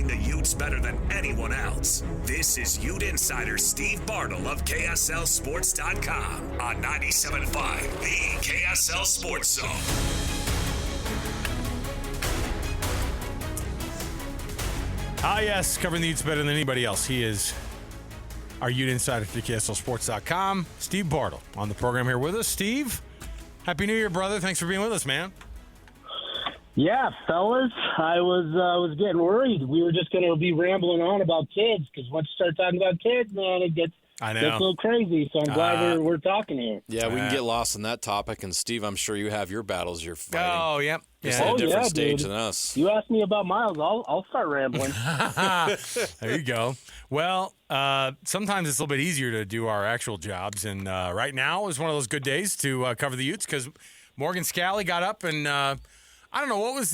covering the Utes better than anyone else. This is Ute Insider Steve Bartle of KSLSports.com on 97.5, the KSL Sports Zone. Yes, covering the Utes better than anybody else. He is our Ute Insider for KSLSports.com. Steve Bartle on the program here with us. Steve, Happy New Year, brother. Thanks for being with us, man. Yeah, fellas, I was getting worried. We were just going to be rambling on about kids because once you start talking about kids, man, it gets a little crazy. So I'm glad we're talking here. Yeah, we can get lost in that topic. And Steve, I'm sure you have your battles you're fighting. Oh, yep. Just at a different stage than us. You asked me about Miles, I'll start rambling. There you go. Well, sometimes it's a little bit easier to do our actual jobs, and right now is one of those good days to cover the Utes because Morgan Scalley got up and I don't know what was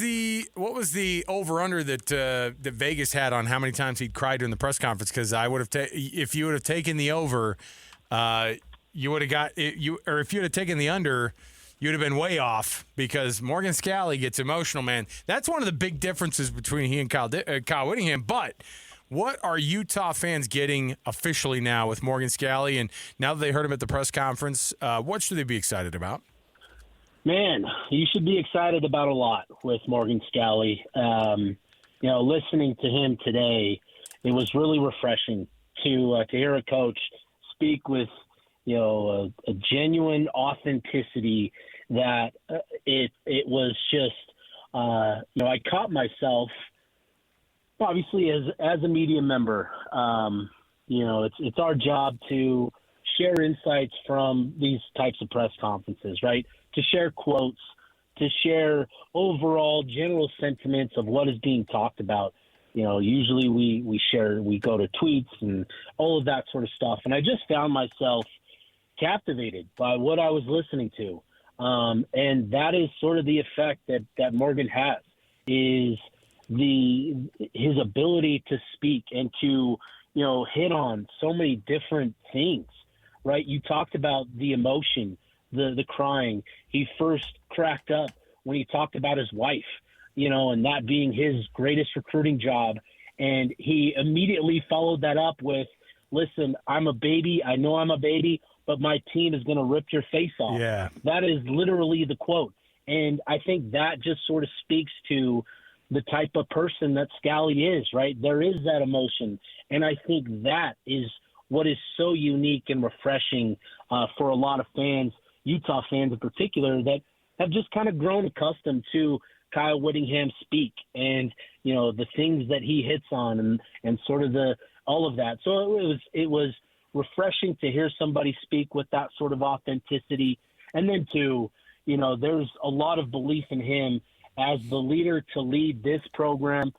the over under that Vegas had on how many times he'd cried during the press conference, because I would have if you would have taken the over, you would have got or if you would have taken the under, you'd have been way off, because Morgan Scalley gets emotional, man. That's one of the big differences between he and Kyle Whittingham. But what are Utah fans getting officially now with Morgan Scalley? And now that they heard him at the press conference, what should they be excited about? Man, you should be excited about a lot with Morgan Scalley. Listening to him today, it was really refreshing to hear a coach speak with a genuine authenticity that it was just I caught myself, obviously as a media member. It's our job to share insights from these types of press conferences, right? To share quotes, to share overall general sentiments of what is being talked about. Usually we go to tweets and all of that sort of stuff. And I just found myself captivated by what I was listening to. And that is sort of the effect that Morgan has, is his ability to speak and to, hit on so many different things, right? You talked about the emotion, the crying. He first cracked up when he talked about his wife, and that being his greatest recruiting job. And he immediately followed that up with, listen, I'm a baby. I know I'm a baby, but my team is going to rip your face off. Yeah. That is literally the quote. And I think that just sort of speaks to the type of person that Scalley is, right? There is that emotion. And I think that is what is so unique and refreshing for a lot of fans, Utah fans in particular, that have just kind of grown accustomed to Kyle Whittingham speak and, the things that he hits on and sort of all of that. So it was refreshing to hear somebody speak with that sort of authenticity. And then there's a lot of belief in him as the leader to lead this program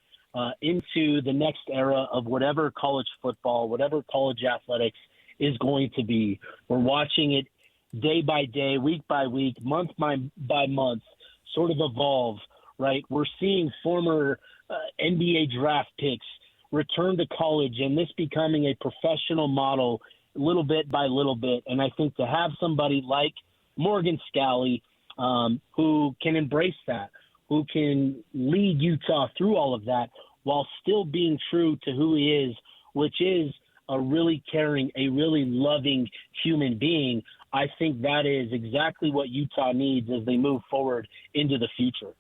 into the next era of whatever college football, whatever college athletics is going to be. We're watching it day by day, week by week, month by month, sort of evolve, right? We're seeing former NBA draft picks return to college, and this becoming a professional model little bit by little bit. And I think to have somebody like Morgan Scalley who can embrace that, who can lead Utah through all of that while still being true to who he is, which is a really caring, a really loving human being, I think that is exactly what Utah needs as they move forward into the future.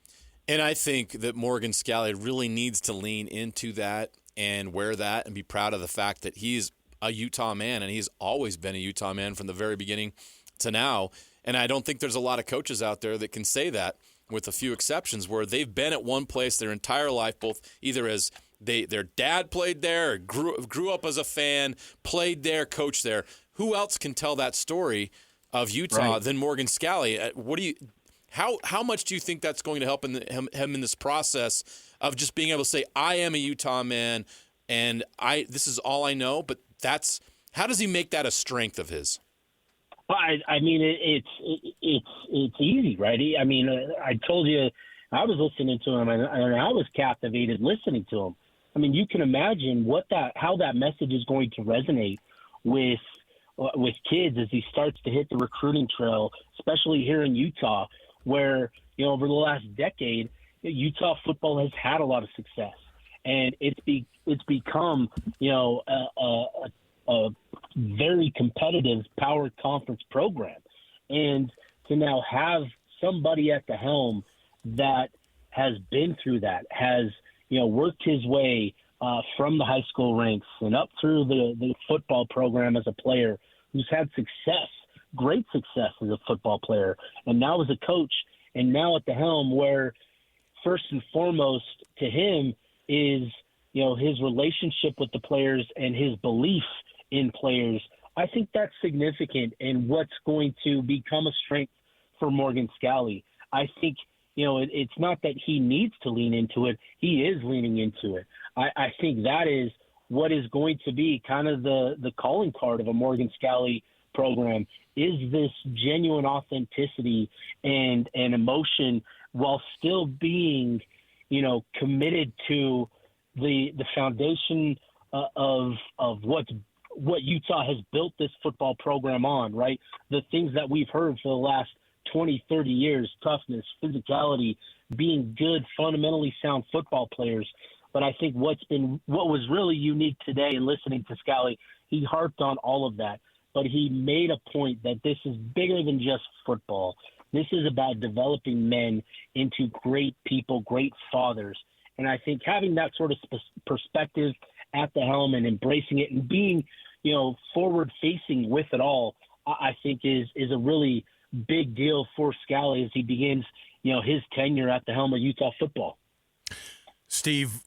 And I think that Morgan Scalley really needs to lean into that and wear that and be proud of the fact that he's a Utah man, and he's always been a Utah man from the very beginning to now. And I don't think there's a lot of coaches out there that can say that, with a few exceptions, where they've been at one place their entire life, both either as their dad played there, or grew up as a fan, played there, coached there. Who else can tell that story of Utah than Morgan Scalley? How much do you think that's going to help him in this process of just being able to say, I am a Utah man, and this is all I know? But how does he make that a strength of his? Well, I mean, it's easy, right? I mean, I told you I was listening to him, and I was captivated listening to him. I mean, you can imagine how that message is going to resonate with kids as he starts to hit the recruiting trail, especially here in Utah, where over the last decade, Utah football has had a lot of success. and it's become, a very competitive power conference program. And to now have somebody at the helm that has been through that, has, worked his way from the high school ranks and up through the football program as a player, who's had success, great success as a football player, and now as a coach, and now at the helm, where first and foremost to him is, his relationship with the players and his belief in players. I think that's significant and what's going to become a strength for Morgan Scalley. I think, it's not that he needs to lean into it. He is leaning into it. I think that is what is going to be kind of the calling card of a Morgan Scalley program, is this genuine authenticity and emotion while still being, committed to the foundation of what Utah has built this football program on, right? The things that we've heard for the last 20, 30 years, toughness, physicality, being good, fundamentally sound football players. But I think what was really unique today in listening to Scalley, he harped on all of that, but he made a point that this is bigger than just football. This is about developing men into great people, great fathers. And I think having that sort of perspective at the helm and embracing it and being, forward-facing with it all, I think is a really big deal for Scalley as he begins, his tenure at the helm of Utah football. Steve,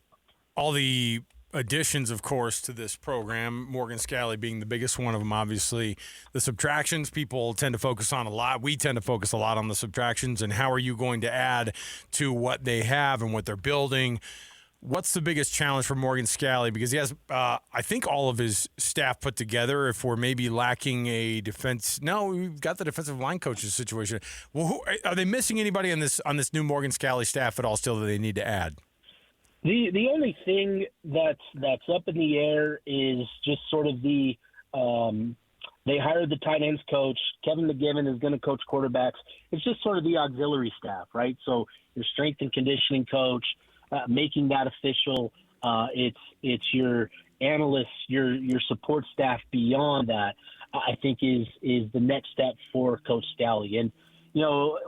all the additions, of course, to this program, Morgan Scalley being the biggest one of them, obviously. The subtractions people tend to focus on a lot. We tend to focus a lot on the subtractions, and how are you going to add to what they have and what they're building? What's the biggest challenge for Morgan Scalley? Because he has, I think, all of his staff put together. If we're maybe lacking a defense, no, we've got the defensive line coaches situation. Well, are they missing anybody on this new Morgan Scalley staff at all still that they need to add? The only thing that's up in the air is just sort of they hired the tight ends coach. Kevin McGiven is going to coach quarterbacks. It's just sort of the auxiliary staff, right? So your strength and conditioning coach, making that official. It's your analysts, your support staff beyond that, I think is the next step for Coach Scalley. And,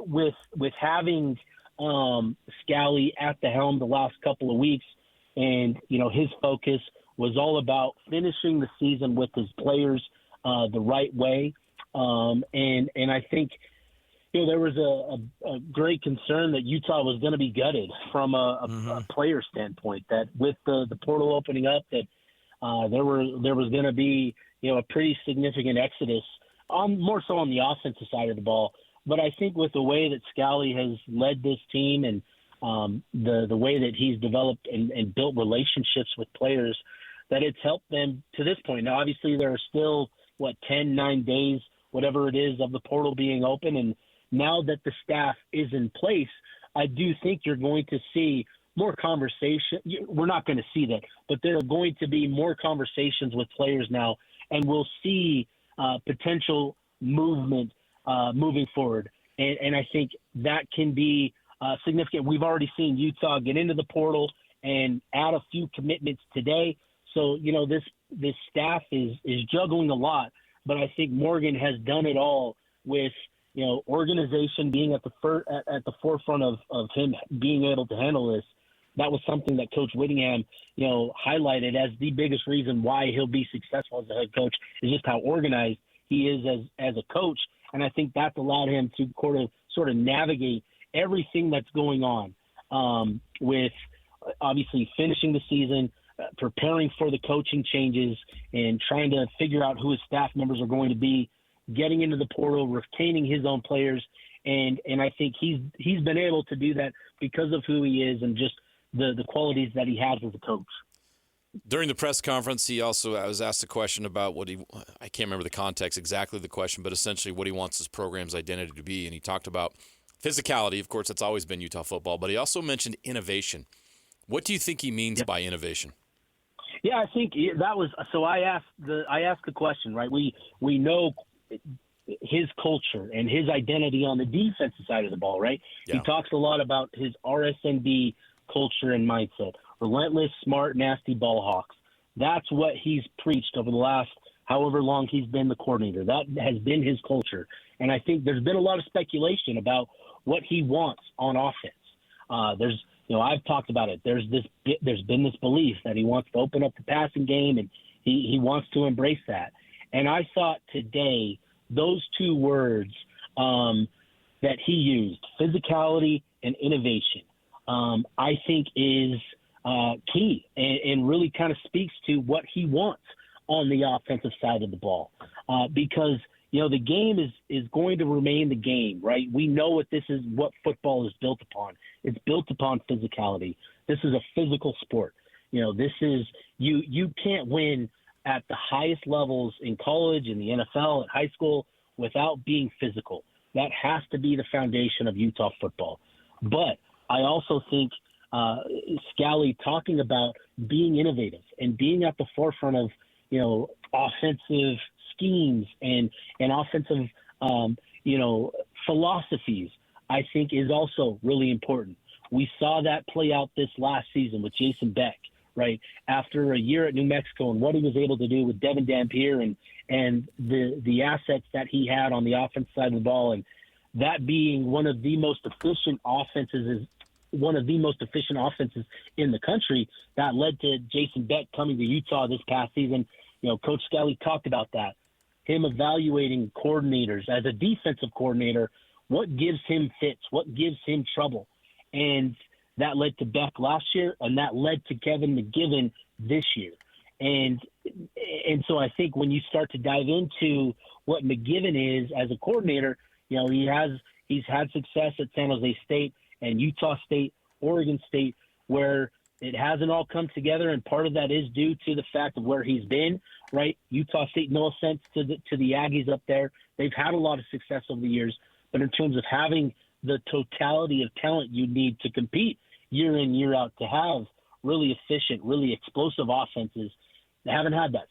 with having Scalley at the helm the last couple of weeks, and, his focus was all about finishing the season with his players the right way. And I think, there was a great concern that Utah was going to be gutted from a player standpoint, that with the portal opening up, that there was going to be, a pretty significant exodus, more so on the offensive side of the ball. But I think with the way that Scalley has led this team and the way that he's developed and built relationships with players, that it's helped them to this point. Now, obviously, there are still, 9 days, whatever it is, of the portal being open. And now that the staff is in place, I do think you're going to see more conversation. We're not going to see that, but there are going to be more conversations with players now, and we'll see potential movement moving forward. And I think that can be significant. We've already seen Utah get into the portal and add a few commitments today. So, this staff is juggling a lot, but I think Morgan has done it all with, organization being at the forefront of him being able to handle this. That was something that Coach Whittingham, highlighted as the biggest reason why he'll be successful as a head coach, is just how organized he is as a coach. And I think that's allowed him to sort of navigate everything that's going on, with obviously finishing the season, preparing for the coaching changes, and trying to figure out who his staff members are going to be, getting into the portal, retaining his own players. And I think he's been able to do that because of who he is and just the qualities that he has as a coach. During the press conference, he also was asked a question about I can't remember the context exactly the question, but essentially what he wants his program's identity to be. And he talked about physicality. Of course, that's always been Utah football, but he also mentioned innovation. What do you think he means by innovation? Yeah, I think that was – so I asked the question, right? We know his culture and his identity on the defensive side of the ball, right? Yeah. He talks a lot about his RSNB culture and mindset, relentless, smart, nasty ball hawks. That's what he's preached over the last however long he's been the coordinator. That has been his culture. And I think there's been a lot of speculation about what he wants on offense. I've talked about it. There's been this belief that he wants to open up the passing game, and he wants to embrace that. And I thought today those two words that he used, physicality and innovation, I think is key and really kind of speaks to what he wants on the offensive side of the ball. Because, the game is going to remain the game, right? We know what football is built upon. It's built upon physicality. This is a physical sport. This is you can't win at the highest levels in college, in the NFL, at high school without being physical. That has to be the foundation of Utah football. But I also think Scalley talking about being innovative and being at the forefront of, offensive schemes and offensive, philosophies, I think is also really important. We saw that play out this last season with Jason Beck, right? After a year at New Mexico and what he was able to do with Devin Dampier and the assets that he had on the offense side of the ball, and that being one of the most efficient offenses in the country, that led to Jason Beck coming to Utah this past season. Coach Scalley talked about that. Him evaluating coordinators as a defensive coordinator, what gives him fits, what gives him trouble. And that led to Beck last year, and that led to Kevin McGiven this year. And so I think when you start to dive into what McGiven is as a coordinator, he's had success at San Jose State and Utah State, Oregon State, where it hasn't all come together, and part of that is due to the fact of where he's been, right? Utah State, no offense to the Aggies up there. They've had a lot of success over the years, but in terms of having the totality of talent you need to compete year in, year out, to have really efficient, really explosive offenses, they haven't had that.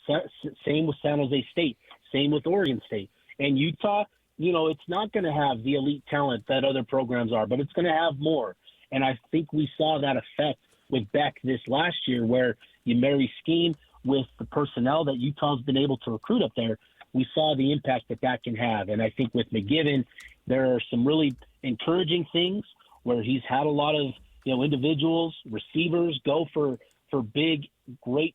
Same with San Jose State, same with Oregon State. And Utah, it's not going to have the elite talent that other programs are, but it's going to have more. And I think we saw that effect with Beck this last year, where you marry scheme with the personnel that Utah's been able to recruit up there. We saw the impact that can have. And I think with McGiven, there are some really encouraging things where he's had a lot of, individuals, receivers go for big, great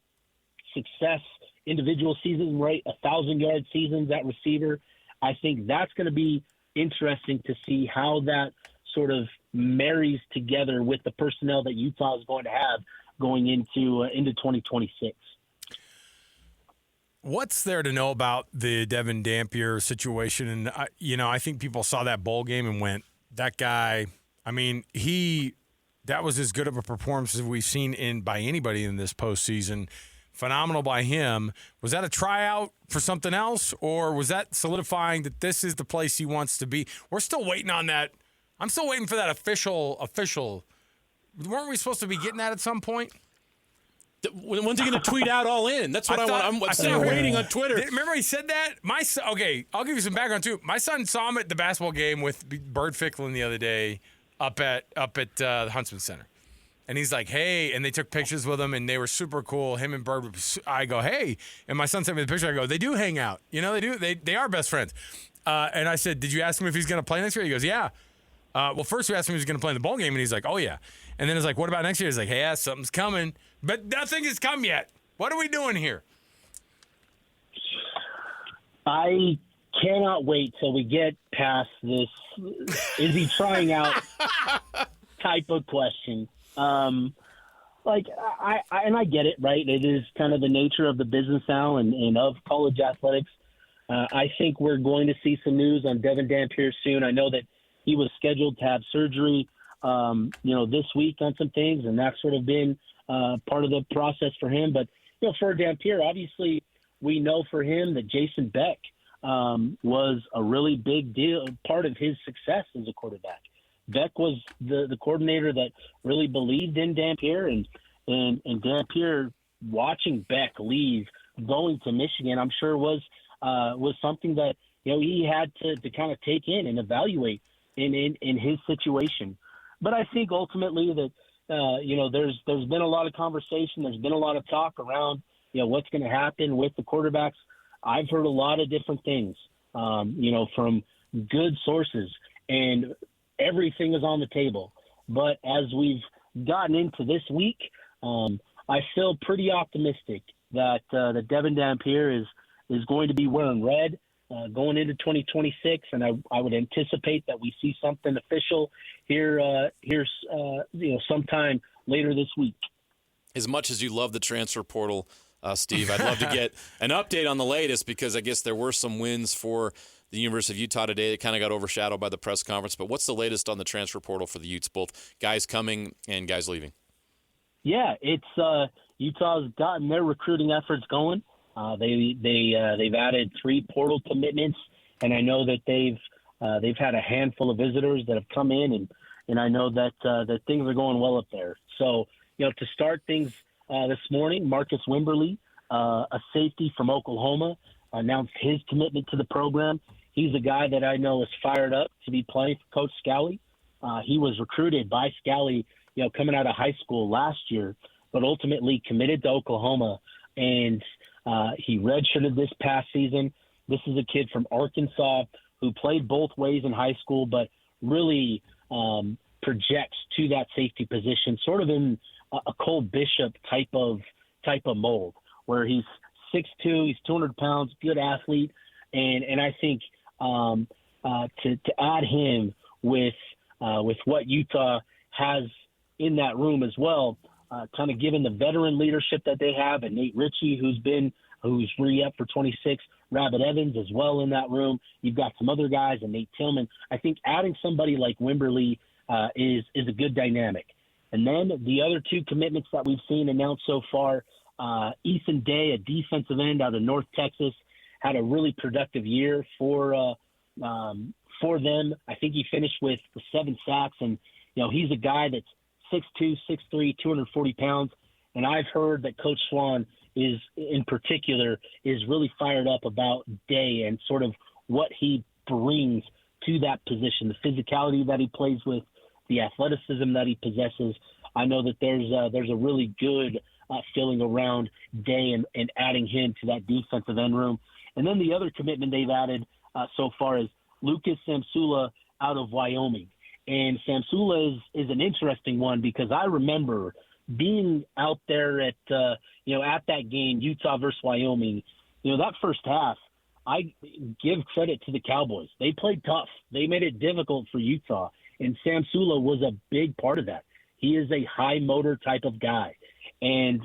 success individual seasons, right? 1,000-yard seasons at receiver. I think that's going to be interesting to see how that sort of marries together with the personnel that Utah is going to have going into 2026. What's there to know about the Devin Dampier situation? And, I think people saw that bowl game and went, that guy, that was as good of a performance as we've seen by anybody in this postseason. Phenomenal by him. Was that a tryout for something else, or was that solidifying that this is the place he wants to be? We're still waiting on that. I'm still waiting for that official. Weren't we supposed to be getting that at some point? When's he going to tweet out all in? That's what I want. I'm still waiting on Twitter. Remember he said that? Okay, I'll give you some background too. My son saw him at the basketball game with Bird Ficklin the other day up at the Huntsman Center. And he's like, hey, and they took pictures with him, and they were super cool. Him and Bird, I go, hey. And my son sent me the picture. I go, they do hang out. They do. They are best friends. And I said, did you ask him if he's going to play next year? He goes, yeah. Well, first we asked him if he was going to play in the bowl game, and he's like, oh, yeah. And then it's like, what about next year? He's like, hey, yeah, something's coming. But nothing has come yet. What are we doing here? I cannot wait till we get past this is he trying out type of question. I get it, right? It is kind of the nature of the business now and of college athletics. I think we're going to see some news on Devin Dampier soon. I know that he was scheduled to have surgery, this week on some things, and that's sort of been part of the process for him. But, for Dampier, obviously we know for him that Jason Beck was a really big deal, part of his success as a quarterback. Beck was the coordinator that really believed in Dampier, and Dampier watching Beck leave, going to Michigan, I'm sure was something that he had to kind of take in and evaluate in his situation. But I think ultimately that there's been a lot of conversation. There's been a lot of talk around, what's going to happen with the quarterbacks. I've heard a lot of different things, from good sources, and everything is on the table. But as we've gotten into this week, I feel pretty optimistic that Devin Dampier is going to be wearing red going into 2026, and I would anticipate that we see something official here sometime later this week. As much as you love the transfer portal, Steve, I'd love to get an update on the latest, because I guess there were some wins for the University of Utah today that kind of got overshadowed by the press conference. But what's the latest on the transfer portal for the Utes, both guys coming and guys leaving? Yeah, it's Utah's gotten their recruiting efforts going. They've added 3 portal commitments, and I know that they've had a handful of visitors that have come in, and I know that things are going well up there. So, to start things this morning, Marcus Wimberly, a safety from Oklahoma, announced his commitment to the program. He's a guy that I know is fired up to be playing for Coach Scalley. He was recruited by Scalley, coming out of high school last year, but ultimately committed to Oklahoma, and he redshirted this past season. This is a kid from Arkansas who played both ways in high school, but really projects to that safety position, sort of in a Cole Bishop type of mold, where he's 6'2", he's 200 pounds, good athlete, and I think to add him with what Utah has in that room as well, kind of given the veteran leadership that they have, and Nate Ritchie, who's re-up for 26, Rabbit Evans as well in that room. You've got some other guys, and Nate Tillman. I think adding somebody like Wimberly is a good dynamic. And then the other 2 commitments that we've seen announced so far, Ethan Day, a defensive end out of North Texas, had a really productive year for them. I think he finished with 7 sacks, and he's a guy that's 6'2", 6'3", 240 pounds, and I've heard that Coach Swan is really fired up about Day and sort of what he brings to that position, the physicality that he plays with, the athleticism that he possesses. I know that there's a really good feeling around Day and adding him to that defensive end room. And then the other commitment they've added so far is Lucas Samsula out of Wyoming. And Samsula is an interesting one, because I remember being out there at that game, Utah versus Wyoming. That first half, I give credit to the Cowboys. They played tough. They made it difficult for Utah, and Samsula was a big part of that. He is a high motor type of guy, and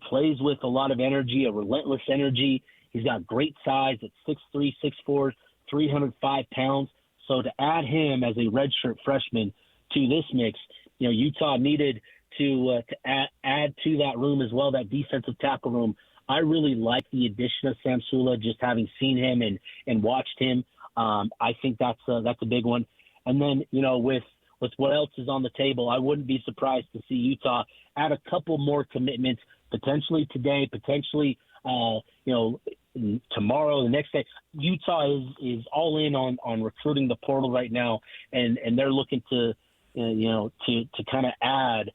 plays with a lot of energy, a relentless energy. He's got great size at 6'3", 6'4", 305 pounds. So to add him as a redshirt freshman to this mix, Utah needed to add to that room as well, that defensive tackle room. I really like the addition of Samsula, just having seen him and watched him. I think that's a big one. And then, with what else is on the table, I wouldn't be surprised to see Utah add a couple more commitments, potentially today, potentially tomorrow, the next day. Utah is all in on recruiting the portal right now, and they're looking to kind of add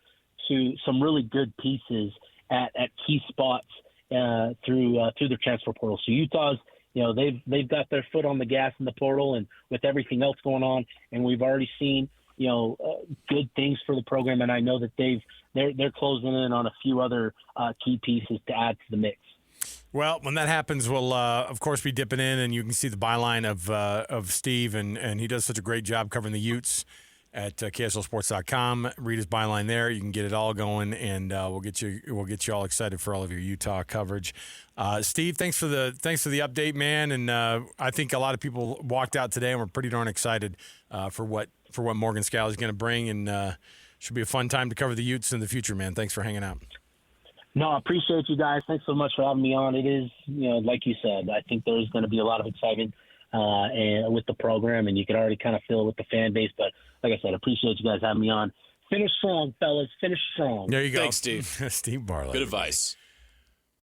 to some really good pieces at key spots through the transfer portal. So Utah's, they've got their foot on the gas in the portal, and with everything else going on, and we've already seen good things for the program, and I know that they're closing in on a few other key pieces to add to the mix. Well, when that happens, we'll, of course, be dipping in, and you can see the byline of Steve, and he does such a great job covering the Utes at KSLSports.com. Read his byline there. You can get it all going, and we'll get you all excited for all of your Utah coverage. Steve, thanks for the update, man. And I think a lot of people walked out today and were pretty darn excited for what Morgan Scalley is going to bring, and should be a fun time to cover the Utes in the future, man. Thanks for hanging out. No, I appreciate you guys. Thanks so much for having me on. It is, like you said, I think there's going to be a lot of excitement and with the program, and you can already kind of feel it with the fan base. But like I said, I appreciate you guys having me on. Finish strong, fellas. Finish strong. There you go. Thanks, Steve. Steve Bartle. Good advice.